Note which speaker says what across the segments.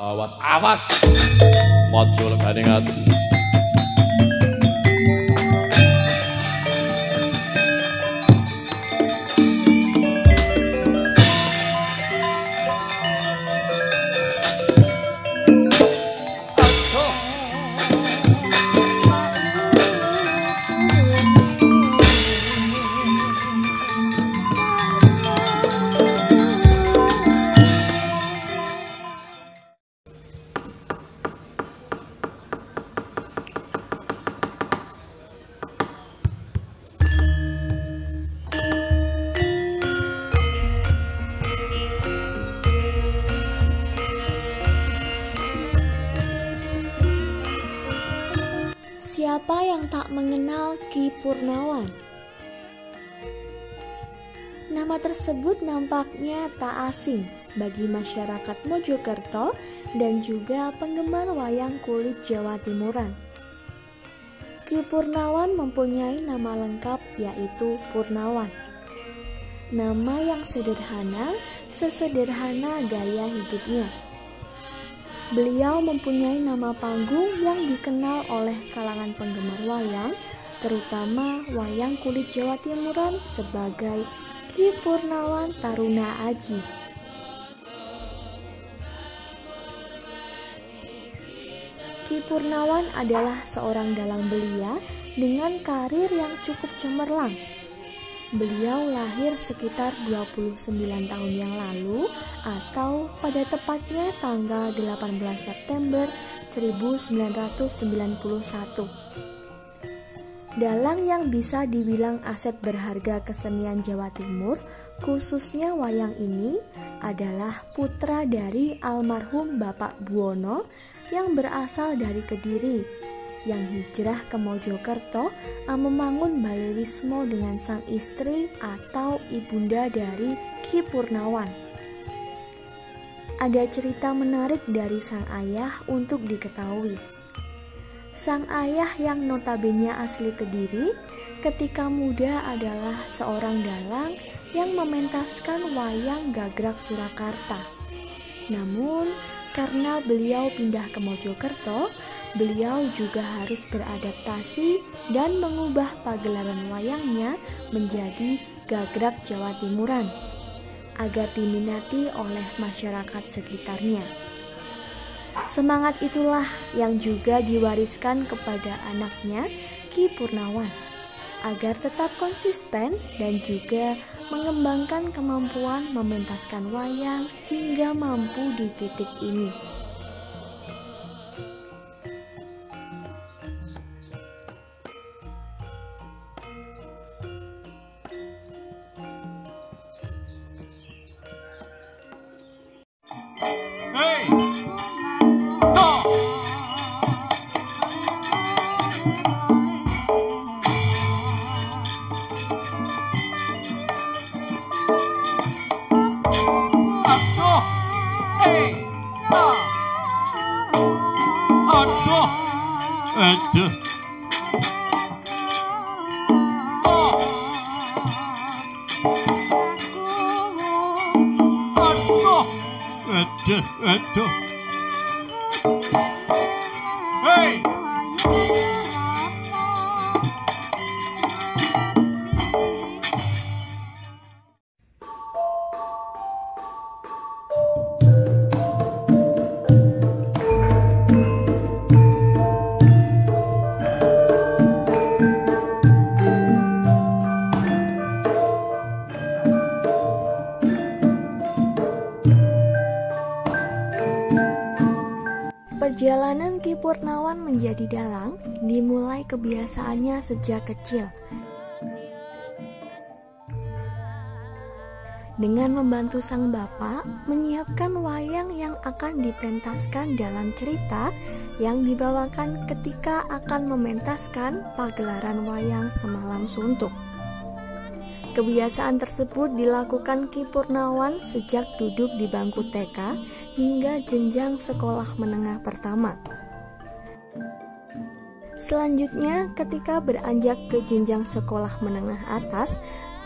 Speaker 1: Awas, awas. Mojo legane ati.
Speaker 2: Siapa yang tak mengenal Ki Purnawan? Nama tersebut nampaknya tak asing bagi masyarakat Mojokerto dan juga penggemar wayang kulit Jawa Timuran. Ki Purnawan mempunyai nama lengkap yaitu Purnawan. Nama yang sederhana, sesederhana gaya hidupnya. Beliau mempunyai nama panggung yang dikenal oleh kalangan penggemar wayang, terutama wayang kulit Jawa Timuran sebagai Ki Purnawan Taruna Aji. Ki Purnawan adalah seorang dalang belia dengan karir yang cukup cemerlang. Beliau lahir sekitar 29 tahun yang lalu atau pada tepatnya tanggal 18 September 1991. Dalang yang bisa dibilang aset berharga kesenian Jawa Timur, khususnya wayang ini, adalah putra dari almarhum Bapak Buwono yang berasal dari Kediri, yang hijrah ke Mojokerto membangun Balewismo dengan sang istri atau ibunda dari Ki Purnawan. Ada cerita menarik dari sang ayah untuk diketahui. Sang ayah yang notabene asli Kediri, ketika muda adalah seorang dalang yang mementaskan wayang Gagrak Surakarta. Namun, karena beliau pindah ke Mojokerto, beliau juga harus beradaptasi dan mengubah pagelaran wayangnya menjadi Gagrak Jawa Timuran agar diminati oleh masyarakat sekitarnya. Semangat itulah yang juga diwariskan kepada anaknya Ki Purnawan agar tetap konsisten dan juga mengembangkan kemampuan mementaskan wayang hingga mampu di titik ini.
Speaker 3: Aduh. Aduh. Hey.
Speaker 2: Perjalanan Ki Purnawan menjadi dalang dimulai kebiasaannya sejak kecil. Dengan membantu sang bapak menyiapkan wayang yang akan dipentaskan dalam cerita yang dibawakan ketika akan mementaskan pagelaran wayang Semalam Suntuk. Kebiasaan tersebut dilakukan Ki Purnawan sejak duduk di bangku TK hingga jenjang sekolah menengah pertama. Selanjutnya, ketika beranjak ke jenjang sekolah menengah atas,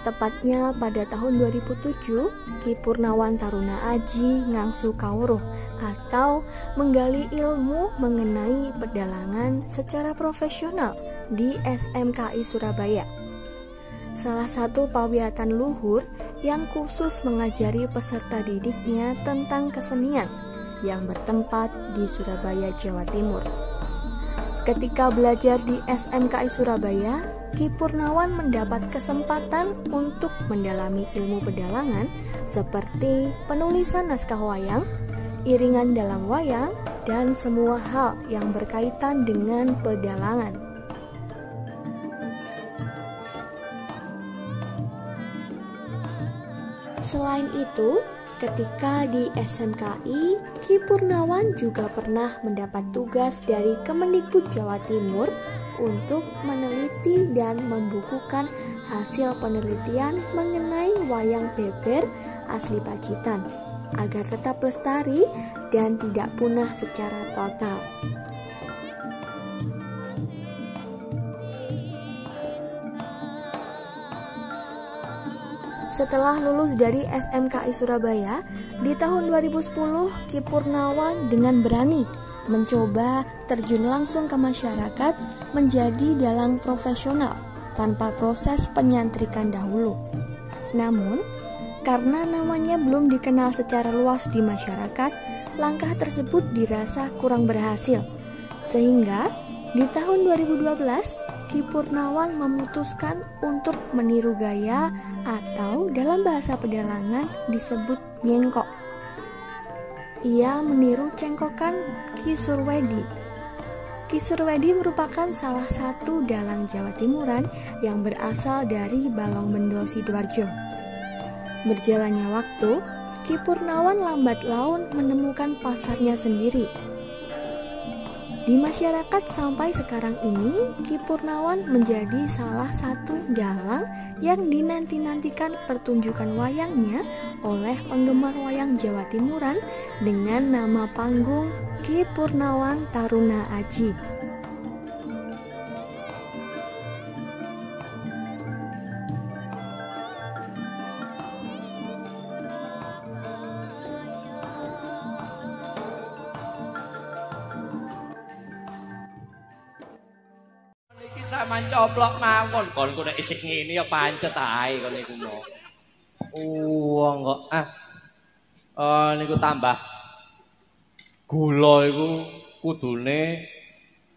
Speaker 2: Tepatnya pada tahun 2007, Ki Purnawan Taruna Aji ngangsu kawruh atau menggali ilmu mengenai pedalangan secara profesional di SMKI Surabaya. Salah satu pawiatan luhur yang khusus mengajari peserta didiknya tentang kesenian yang bertempat di Surabaya, Jawa Timur. Ketika belajar di SMKI Surabaya, Ki Purnawan mendapat kesempatan untuk mendalami ilmu pedalangan seperti penulisan naskah wayang, iringan dalam wayang, dan semua hal yang berkaitan dengan pedalangan. Selain itu, ketika di SMKI, Ki Purnawan juga pernah mendapat tugas dari Kemendikbud Jawa Timur untuk meneliti dan membukukan hasil penelitian mengenai wayang beber asli Pacitan agar tetap lestari dan tidak punah secara total. Setelah lulus dari SMKI Surabaya, di tahun 2010 Ki Purnawan dengan berani mencoba terjun langsung ke masyarakat menjadi dalang profesional tanpa proses penyantrikan dahulu. Namun, karena namanya belum dikenal secara luas di masyarakat, langkah tersebut dirasa kurang berhasil. Sehingga di tahun 2012, Ki Purnawan memutuskan untuk meniru gaya atau dalam bahasa pedalangan disebut nyengkok. Ia meniru cengkokan Ki Surwedi. Ki Surwedi merupakan salah satu dalang Jawa Timuran yang berasal dari Balongbendo Sidoarjo. Berjalannya waktu, Ki Purnawan lambat laun menemukan pasarnya sendiri. Di masyarakat sampai sekarang ini, Ki Purnawan menjadi salah satu dalang yang dinanti-nantikan pertunjukan wayangnya oleh penggemar wayang Jawa Timuran dengan nama panggung Ki Purnawan Taruna Aji.
Speaker 1: Saman coplok mawon kon ku nek isih ngene ya pancet ae kon niku mo. Kok niku tambah gula iku kudune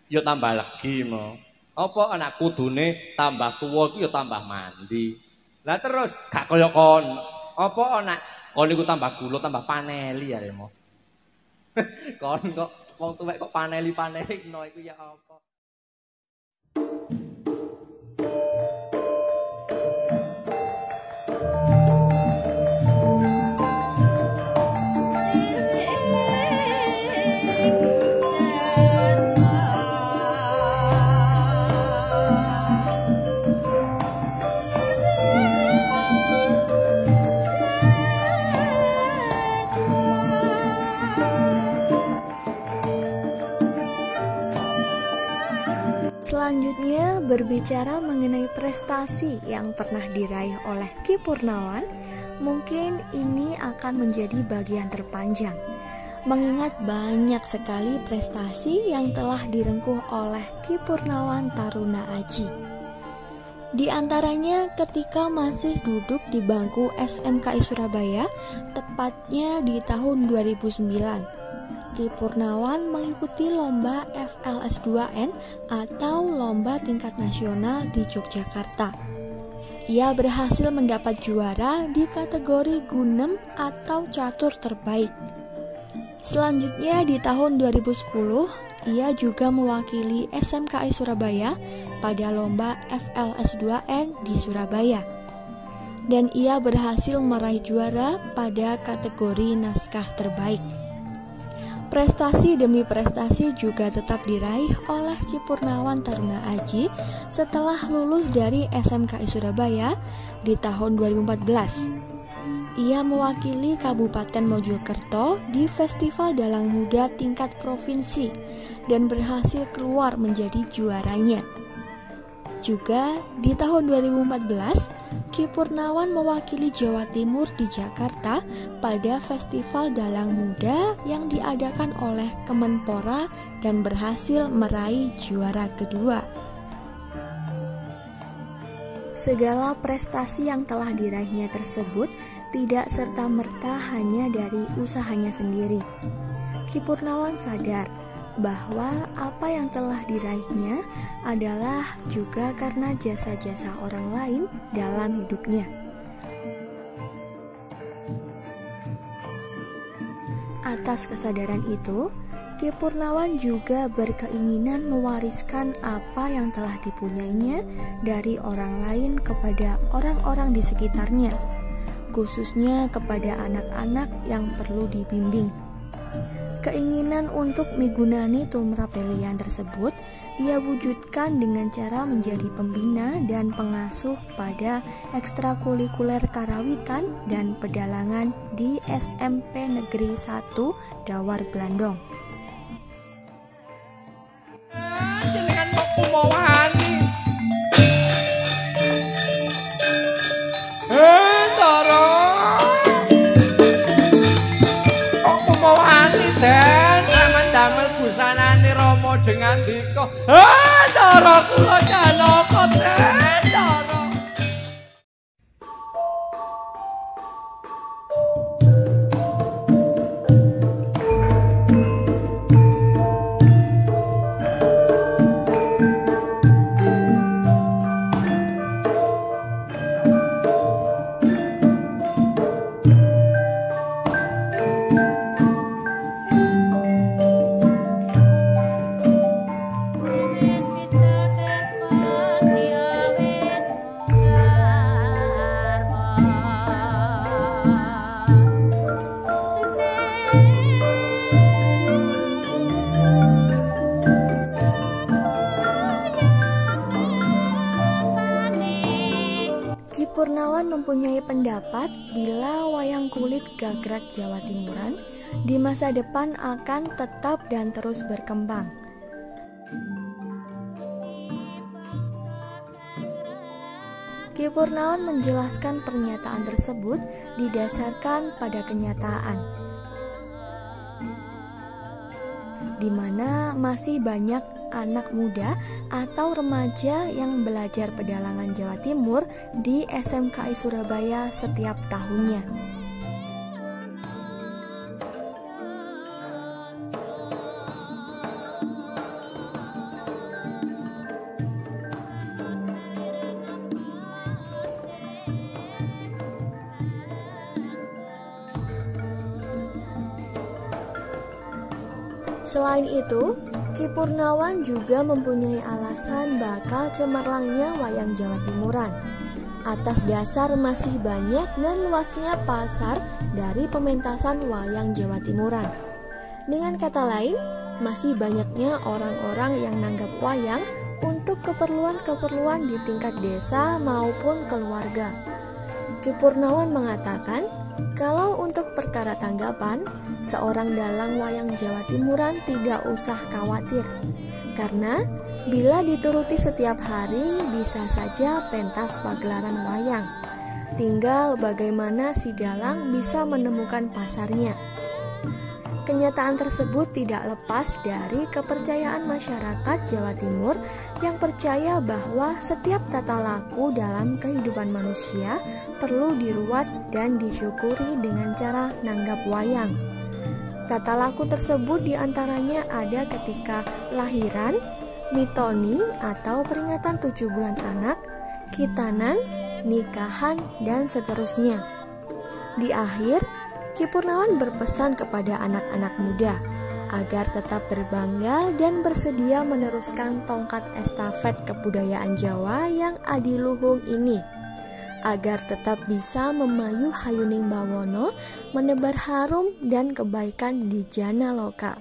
Speaker 1: ya tambah legi mo. Apa anak kudune tambah tuwa iku ya tambah mandi. Lah terus gak kaya kon. Apa anak kon niku tambah gula tambah paneli arek mo. Kon kok wong tuwek kok paneli-paneli no iku ya apa?
Speaker 2: Selanjutnya berbicara mengenai prestasi yang pernah diraih oleh Ki Purnawan, mungkin ini akan menjadi bagian terpanjang, mengingat banyak sekali prestasi yang telah direngkuh oleh Ki Purnawan Taruna Aji. Di antaranya ketika masih duduk di bangku SMKI Surabaya, tepatnya di tahun 2009. Ki Purnawan mengikuti lomba FLS2N atau lomba tingkat nasional di Yogyakarta. Ia berhasil mendapat juara di kategori gunem atau catur terbaik. Selanjutnya di tahun 2010, ia juga mewakili SMKI Surabaya pada lomba FLS2N di Surabaya. Dan ia berhasil meraih juara pada kategori naskah terbaik. Prestasi demi prestasi juga tetap diraih oleh Ki Purnawan Taruna Aji setelah lulus dari SMKI Surabaya di tahun 2014. Ia mewakili Kabupaten Mojokerto di Festival Dalang Muda tingkat provinsi dan berhasil keluar menjadi juaranya. Juga di tahun 2014, Ki Purnawan mewakili Jawa Timur di Jakarta pada Festival Dalang Muda yang diadakan oleh Kemenpora dan berhasil meraih juara kedua. Segala prestasi yang telah diraihnya tersebut tidak serta-merta hanya dari usahanya sendiri. Ki Purnawan sadar bahwa apa yang telah diraihnya adalah juga karena jasa-jasa orang lain dalam hidupnya. Atas kesadaran itu, Ki Purnawan juga berkeinginan mewariskan apa yang telah dipunyainya dari orang lain kepada orang-orang di sekitarnya, khususnya kepada anak-anak yang perlu dibimbing. Keinginan untuk migunani tumrap pelian tersebut ia wujudkan dengan cara menjadi pembina dan pengasuh pada ekstrakurikuler karawitan dan pedalangan di SMP Negeri 1 Dawar Blandong.
Speaker 1: Jenengan kok kumawani. Ndara. Kok kumawani, Den? Aman damel busanane Rama dengan dika. Ndara kula janaka, Den. Ndara.
Speaker 2: Ki Purnawan mempunyai pendapat bila wayang kulit gagrak Jawa Timuran di masa depan akan tetap dan terus berkembang. Ki Purnawan menjelaskan pernyataan tersebut didasarkan pada kenyataan, di mana masih banyak anak muda atau remaja yang belajar pedalangan Jawa Timur di SMKI Surabaya setiap tahunnya. Selain itu, Ki Purnawan juga mempunyai alasan bakal cemerlangnya wayang Jawa Timuran atas dasar masih banyak dan luasnya pasar dari pementasan wayang Jawa Timuran. Dengan kata lain, masih banyaknya orang-orang yang nanggap wayang untuk keperluan-keperluan di tingkat desa maupun keluarga. Ki Purnawan mengatakan, kalau untuk perkara tanggapan, seorang dalang wayang Jawa Timuran tidak usah khawatir, karena bila dituruti setiap hari bisa saja pentas pagelaran wayang. Tinggal bagaimana si dalang bisa menemukan pasarnya. Kenyataan tersebut tidak lepas dari kepercayaan masyarakat Jawa Timur yang percaya bahwa setiap tata laku dalam kehidupan manusia perlu diruat dan disyukuri dengan cara nanggap wayang. Tata laku tersebut diantaranya ada ketika lahiran, mitoni atau peringatan 7 bulan anak, khitanan, nikahan, dan seterusnya. Di akhir, Ki Purnawan berpesan kepada anak-anak muda agar tetap berbangga dan bersedia meneruskan tongkat estafet kebudayaan Jawa yang adiluhung ini, agar tetap bisa memayu hayuning bawono, menebar harum dan kebaikan di jana loka.